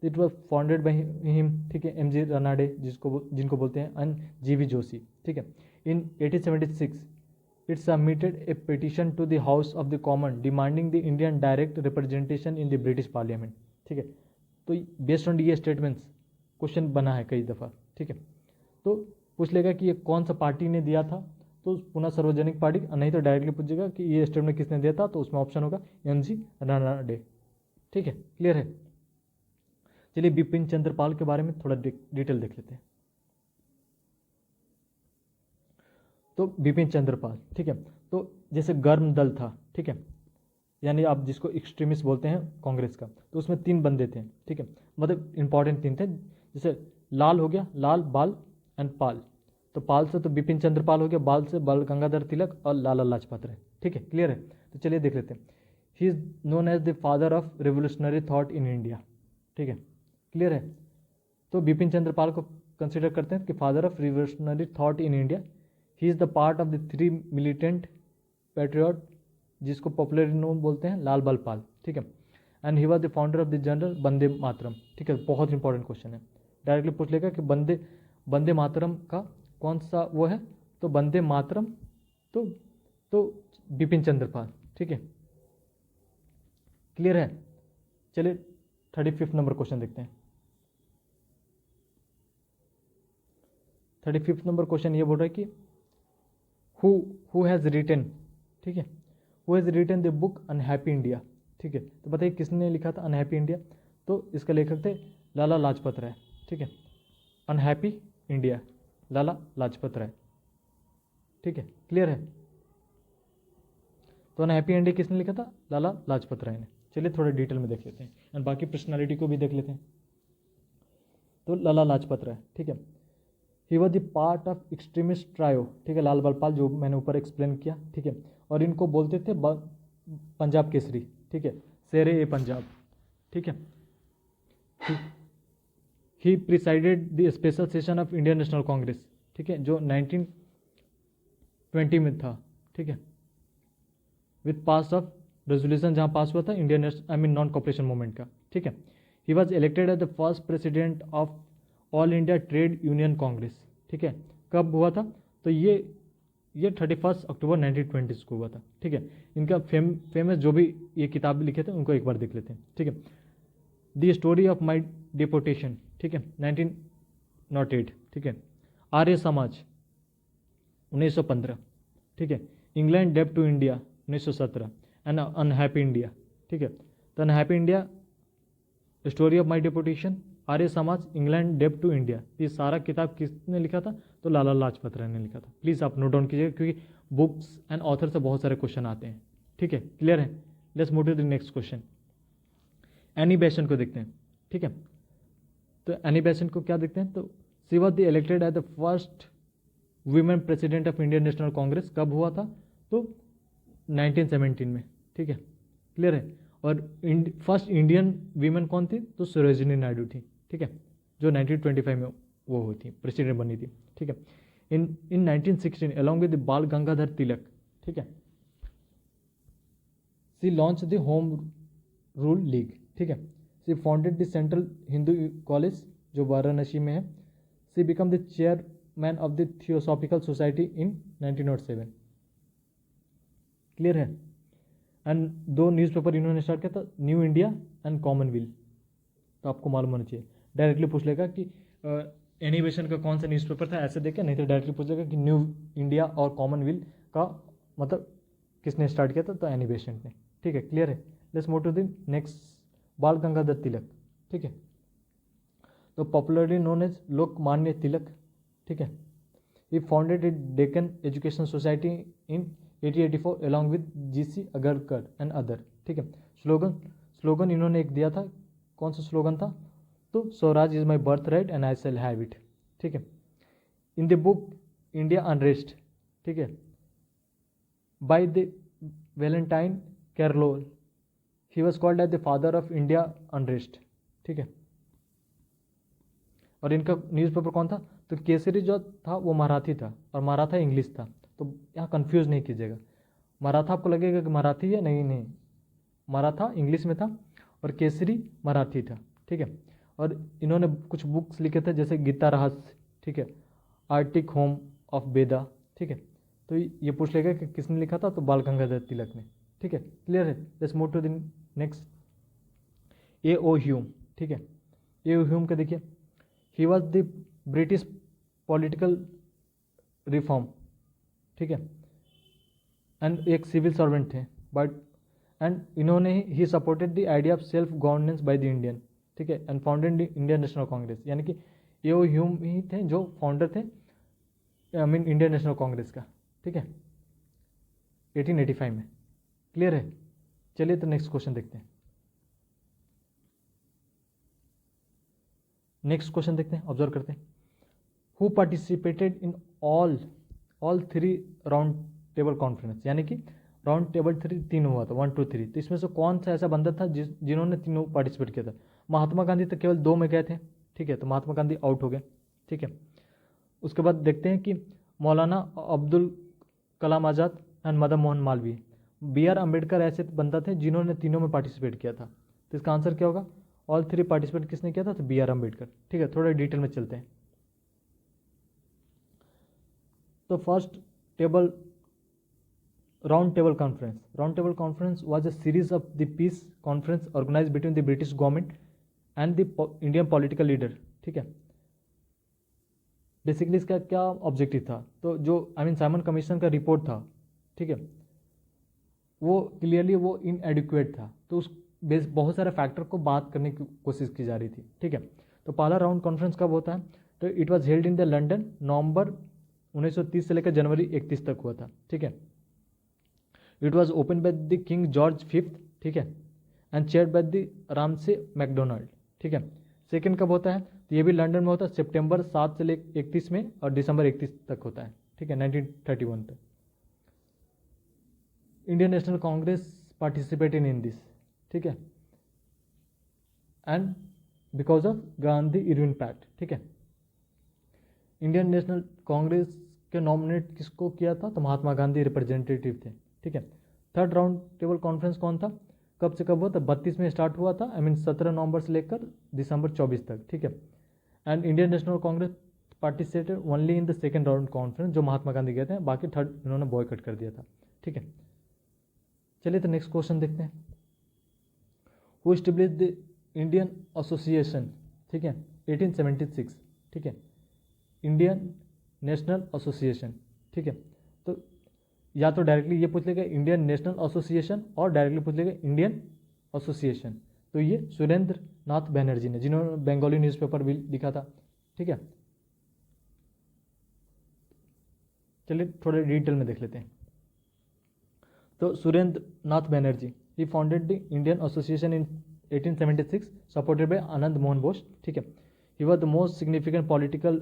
it was founded by him, ठीक है, एम जी रानाडे जिनको बोलते हैं, एंड जी वी जोशी, ठीक है। In 1876 it submitted a petition to the house of the common demanding the Indian direct representation in the British parliament, ठीक है। तो बेस्ड ऑन ये स्टेटमेंट्स क्वेश्चन बना है कई दफ़ा, ठीक है। तो पूछ लेगा कि ये कौन सा पार्टी ने दिया था, तो पुनः सार्वजनिक पार्टी, नहीं तो डायरेक्टली पूछेगा कि ये स्टेटमेंट किसने दिया था, तो उसमें ऑप्शन होगा एम जी रानाडे, ठीक है, क्लियर है। चलिए बिपिन चंद्र पाल के बारे में थोड़ा डिटेल देख लेते हैं। तो बिपिन चंद्र पाल, ठीक है, तो जैसे गर्म दल था, ठीक है, यानी आप जिसको एक्सट्रीमिस्ट बोलते हैं कांग्रेस का, तो उसमें 3 बंदे थे, ठीक है, मतलब इंपॉर्टेंट 3 थे, जैसे लाल हो गया, लाल, बाल एंड पाल। तो पाल से तो बिपिन चंद्र पाल हो गया, बाल से बाल गंगाधर तिलक और लाला लाजपत राय, ठीक है, क्लियर है। तो चलिए देख लेते हैं। He is known as the father of revolutionary thought in India, ठीक है, क्लियर है। तो बिपिन चंद्र पाल को कंसिडर करते हैं कि father of revolutionary thought in India. He is the part of the 3 militant patriot जिसको पॉपुलरली नोम बोलते हैं लाल बाल पाल, ठीक है। And he was the founder of the journal Vande Mataram, ठीक है, बहुत इंपॉर्टेंट क्वेश्चन है, डायरेक्टली पूछ लेगा कि वंदे मातरम का कौन सा वो है, तो वंदे मातरम तो बिपिन चंद्र पाल, ठीक है, क्लियर है। चलिए 35 नंबर क्वेश्चन देखते हैं। 35 नंबर क्वेश्चन ये बोल रहा है कि हु हैज़ रिटन, ठीक है, who has written the book unhappy India, ठीक है। तो बताइए किसने लिखा था अनहैप्पी इंडिया, तो इसका लेखक थे लाला लाजपत राय, ठीक है। अनहैप्पी इंडिया लाला लाजपत राय, ठीक है, क्लियर है। तो अनहैप्पी इंडिया किसने लिखा था, लाला लाजपत राय ने। चलिए थोड़ा डिटेल में देख लेते हैं एंड बाकी पर्सनालिटी को भी देख लेते हैं। तो लाला लाजपत राय, ठीक है, he was the part of extremist trio, ठीक है, लाल बाल पाल जो मैंने ऊपर एक्सप्लेन किया, ठीक है, और इनको बोलते थे पंजाब केसरी, ठीक है, शेरे ए पंजाब, ठीक है। He presided the special session of Indian national Congress, ठीक है, जो 1920 में था, ठीक है, विथ पास ऑफ रेजोल्यूशन जहाँ पास हुआ था इंडियन नॉन कॉपरेशन मूवमेंट का, ठीक है। He was elected as the first president of all India trade union congress, ठीक है, कब हुआ था, तो ये 31 अक्टूबर 1920 को हुआ था, ठीक है। इनका फेमस जो भी ये किताब लिखे थे उनको एक बार देख लेते हैं, ठीक है। The story of my deportation, ठीक है, 1908, ठीक है। आर्य समाज 1915, ठीक है। England debt to India 1917 and unhappy India, ठीक है। तो unhappy India, story of my deportation, Arya Samaj, England debt to India, ये सारा किताब किसने लिखा था, तो लाला लाजपत राय ने लिखा था। प्लीज़ आप नोट डाउन कीजिएगा क्योंकि बुक्स एंड ऑथर से बहुत सारे क्वेश्चन आते हैं, ठीक है, क्लियर है। Let's move to the next question. Annie Besant को देखते हैं, ठीक है। तो एनी बेसेंट को क्या देखते हैं, तो she was the elected as the first women president of Indian national congress, कब हुआ था, तो 1917 में, ठीक है, क्लियर है। और फर्स्ट इंडियन वीमेन कौन थी, तो सरोजिनी नायडू थी, ठीक है, जो 1925 में वो हुई थी, प्रेसिडेंट बनी थी, ठीक है। इन 1916 अलॉन्ग विद बाल गंगाधर तिलक, ठीक है, she launch the home rule league, ठीक है। She founded the central Hindu college जो वाराणसी में है। She become the chairman of the theosophical society in 1907। Clear है। एंड 2 न्यूज़पेपर इन्होंने स्टार्ट किया था, न्यू इंडिया एंड कॉमनवेल्थ। तो आपको मालूम होना चाहिए। डायरेक्टली पूछ लेगा कि एनिवेशन का कौन सा न्यूज़पेपर था, ऐसे देखे, नहीं तो डायरेक्टली पूछ लेगा कि न्यू इंडिया और कॉमनवेल्थ का मतलब किसने स्टार्ट किया था, तो एनिवेशन ने, ठीक है। क्लियर है। Let's move to the next, Bal Gangadhar Tilak, ठीक है। तो popularly known as Lokmanya Tilak, ठीक है। He founded a Deccan education society in 1884 along with GC Agarkar and other, ठीक है। स्लोगन इन्होंने एक दिया था, कौन सा स्लोगन था, तो Swaraj is my birth right and I shall have it, ठीक है। In the book India unrest, ठीक है, by the Valentine Chirol, he was called as the father of India unrest, ठीक है। और इनका न्यूज़पेपर कौन था, तो केसरी जो था वो मराठी था और मराठा इंग्लिश था, तो यहाँ कंफ्यूज नहीं कीजिएगा। मराठा आपको लगेगा कि मराठी है, नहीं नहीं, मराठा इंग्लिश में था और केसरी मराठी था, ठीक है। और इन्होंने कुछ बुक्स लिखे थे जैसे गीता रहस्य, ठीक है, आर्टिक होम ऑफ बेदा, ठीक है। तो ये पूछ लेगा कि किसने लिखा था, तो बाल गंगाधर तिलक ने, ठीक है। क्लियर है। Let's move to the next, A O Hume, ठीक है। ए ओ ह्यूम का देखिए, he was the British political reform, ठीक है, एंड एक सिविल सर्वेंट थे, बट एंड इन्होंने he supported the idea of self governance by the Indian, ठीक है, and founded the Indian national congress, यानी कि ए ओ ह्यूम ही थे जो फाउंडर थे I mean Indian national Congress का, ठीक है, 1885 में। क्लियर है। चलिए तो नेक्स्ट क्वेश्चन देखते हैं। नेक्स्ट क्वेश्चन देखते हैं, ऑब्जर्व करते हैं। Who participated in all 3 round table conference, यानी कि राउंड टेबल 3 तीन हुआ था, 1 2 3। तो इसमें से कौन सा ऐसा बंदा था जिन्होंने तीनों पार्टिसिपेट किया था। महात्मा गांधी तो केवल 2 में गए थे, ठीक है, तो महात्मा गांधी आउट हो गए, ठीक है। उसके बाद देखते हैं कि Maulana Abdul Kalam Azad and Madan Mohan Malaviya. B R Ambedkar ऐसे बंदा थे जिन्होंने तीनों में पार्टिसिपेट किया था, तो इसका आंसर क्या होगा, ऑल 3 पार्टिसिपेट किसने किया था, तो बी आर अम्बेडकर, ठीक है। थोड़ा डिटेल में चलते हैं। तो first table round table conference was a series of the peace conference organised between the British government and the Indian political leader, ठीक है। बेसिकली इसका क्या ऑब्जेक्टिव था, तो जो साइमन कमीशन का रिपोर्ट था, ठीक है, वो क्लियरली वो इनएडिक्वेट था, तो उस बेस बहुत सारे फैक्टर को बात करने की कोशिश की जा रही थी, ठीक है। तो पहला राउंड कॉन्फ्रेंस कब होता है, तो it was held in the London, नवंबर 1930 से लेकर जनवरी 31 तक हुआ था, ठीक है। It was open by the king George 5th, ठीक है, and chair by the Ramsay McDonald, ठीक है। सेकेंड कब होता है, तो ये भी लंदन में होता है, सितंबर 7 से लेकर 31 में और दिसंबर 31 तक होता है, ठीक है, 1931 तक। Indian national congress participated in this, ठीक है, and because of Gandhi Irwin pact, ठीक है। इंडियन नेशनल कांग्रेस के नॉमिनेट किसको किया था, तो महात्मा गांधी रिप्रेजेंटेटिव थे, ठीक है। थर्ड राउंड टेबल कॉन्फ्रेंस कौन था, कब से कब हुआ था, 32 में स्टार्ट हुआ था, 17 नवंबर से लेकर दिसंबर 24 तक, ठीक है। And Indian national congress participated only in the second round conference, जो महात्मा गांधी गए थे, बाकी थर्ड इन्होंने बॉयकट कर दिया था, ठीक है। चलिए तो नेक्स्ट क्वेश्चन देखते हैं। Who established the Indian association, ठीक है, 1876, ठीक है, इंडियन नेशनल एसोसिएशन, ठीक है। तो या तो डायरेक्टली ये पूछ लेगा इंडियन नेशनल एसोसिएशन और डायरेक्टली पूछ लेगा इंडियन एसोसिएशन, तो ये सुरेंद्र नाथ बनर्जी ने, जिन्होंने बंगाली न्यूज़पेपर भी लिखा था, ठीक है। चलिए थोड़े डिटेल में देख लेते हैं। तो Surendra Nath Banerjee, he founded the Indian association in 1876 supported by Anand Mohan Bose, ठीक है। He was the most significant political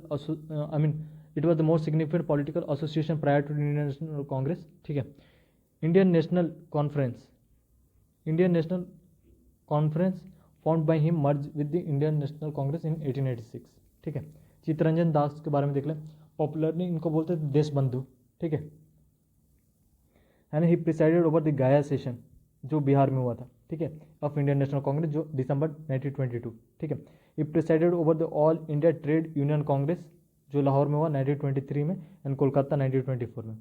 it was the most significant political association prior to Indian national Congress, ठीक है। Indian National conference found by him merge with the Indian national Congress in 1886, ठीक है। चित्तरंजन दास के बारे में देख लें, पॉपुलरली इनको बोलते थे देश बंधु, ठीक है। And he presided over the गाया सेशन, जो बिहार में हुआ था, ठीक है, ऑफ इंडियन नेशनल कांग्रेस, जो दिसंबर 1922, ठीक है। ये presided over the all India trade union Congress, जो लाहौर में हुआ 1923 में, एंड कोलकाता 1924 में।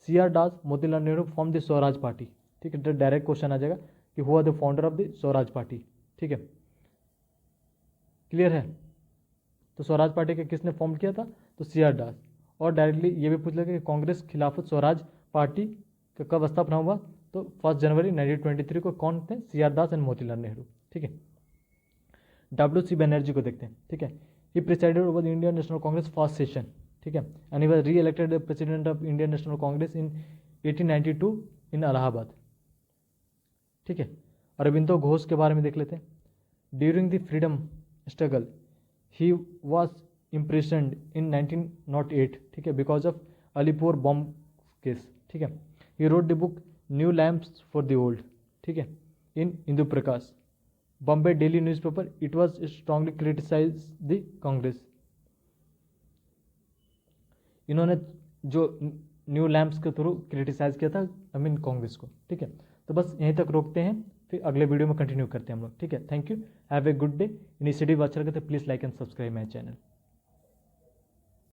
C R Das, Motilal Nehru form the Swaraj party, ठीक है। डायरेक्ट क्वेश्चन आ जाएगा कि हुआ the founder of the Swaraj party, ठीक है, क्लियर है। तो स्वराज पार्टी के किसने फॉर्म किया था, तो सी आर दास। और डायरेक्टली ये भी पूछ लेगा कि कांग्रेस खिलाफत स्वराज पार्टी का कब स्थापना हुआ, तो 1 जनवरी 1923 को। कौन थे, C R Das and Motilal Nehru, ठीक है। डब्ल्यू सी बनर्जी को देखते हैं, ठीक है। He presided over the Indian national Congress first session, ठीक है, and he was re elected the president of Indian national Congress in 1892 इन इलाहाबाद, ठीक है। अरबिंदो घोष के बारे में देख लेते हैं। During the freedom struggle he was imprisoned in 1908, ठीक है, because of Alipur bomb case, ठीक है। He wrote the book new lamps for the old, ठीक है, in Indu Prakash, Bombay daily newspaper. It was strongly criticise the Congress. इन्होंने जो न्यू लैम्प्स के through criticise किया था कांग्रेस को, ठीक है। तो बस यहीं तक रोकते हैं, फिर अगले वीडियो में कंटिन्यू करते हैं हम लोग, ठीक है। Thank you, have a good day. Initiative अच्छा लगे तो please like and subscribe my channel.